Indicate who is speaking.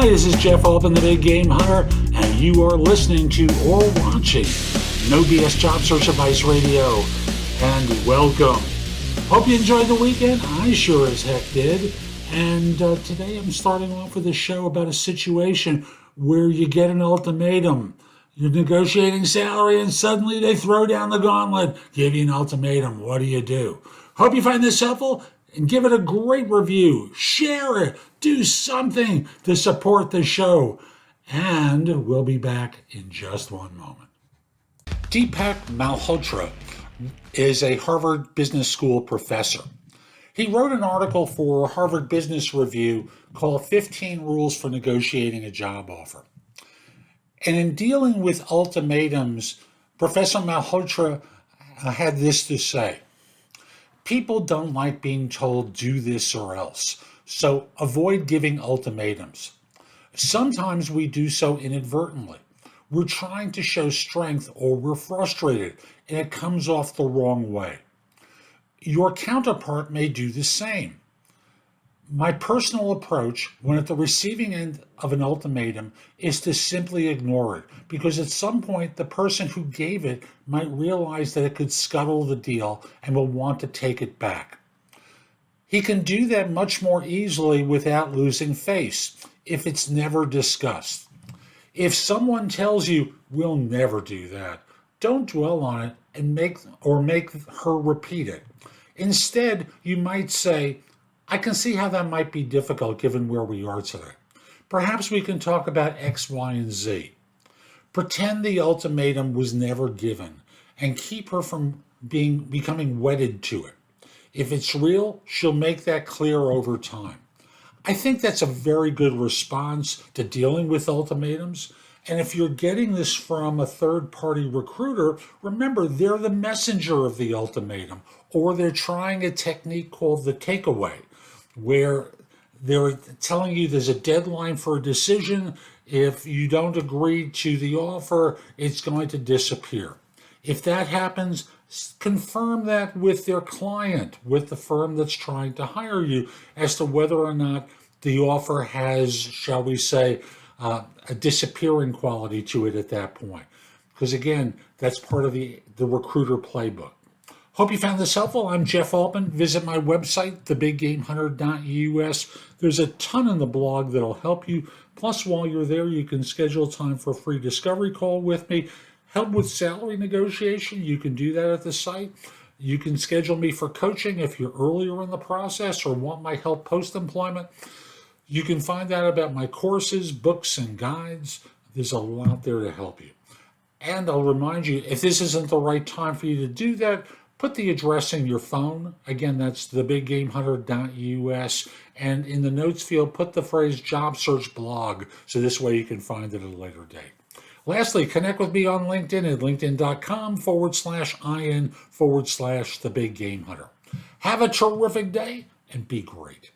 Speaker 1: Hi, this is Jeff Altman, the Big Game Hunter, and you are listening to or watching No BS Job Search Advice Radio. And welcome. Hope you enjoyed the weekend. I sure as heck did. And today I'm starting off with a show about a situation where you get an ultimatum. You're negotiating salary and suddenly they throw down the gauntlet, give you an ultimatum. What do you do? Hope you find this helpful and give it a great review. Share it. Do something to support the show. And we'll be back in just one moment. Deepak Malhotra is a Harvard Business School professor. He wrote an article for Harvard Business Review called 15 Rules for Negotiating a Job Offer. And in dealing with ultimatums, Professor Malhotra had this to say. People don't like being told do this or else, so avoid giving ultimatums. Sometimes we do so inadvertently. We're trying to show strength or we're frustrated and it comes off the wrong way. Your counterpart may do the same. My personal approach when at the receiving end of an ultimatum is to simply ignore it, because at some point the person who gave it might realize that it could scuttle the deal and will want to take it back. He can do that much more easily without losing face if it's never discussed. If someone tells you, we'll never do that, don't dwell on it and make her repeat it. Instead, you might say, I can see how that might be difficult given where we are today. Perhaps we can talk about X, Y, and Z. Pretend the ultimatum was never given and keep her from becoming wedded to it. If it's real, she'll make that clear over time. I think that's a very good response to dealing with ultimatums. And if you're getting this from a third-party recruiter, remember, they're the messenger of the ultimatum, or they're trying a technique called the takeaway, where they're telling you there's a deadline for a decision. If you don't agree to the offer, it's going to disappear. If that happens, confirm that with their client, with the firm that's trying to hire you, as to whether or not the offer has, shall we say, a disappearing quality to it at that point. Because again, that's part of the recruiter playbook. Hope you found this helpful. I'm Jeff Altman. Visit my website, thebiggamehunter.us. There's a ton in the blog that'll help you. Plus, while you're there, you can schedule time for a free discovery call with me. Help with salary negotiation, you can do that at the site. You can schedule me for coaching if you're earlier in the process or want my help post-employment. You can find out about my courses, books, and guides. There's a lot there to help you. And I'll remind you, if this isn't the right time for you to do that, put the address in your phone. Again, that's thebiggamehunter.us. And in the notes field, put the phrase job search blog, so this way you can find it at a later date. Lastly, connect with me on LinkedIn at linkedin.com/in/the Big Game Hunter. Have a terrific day and be great.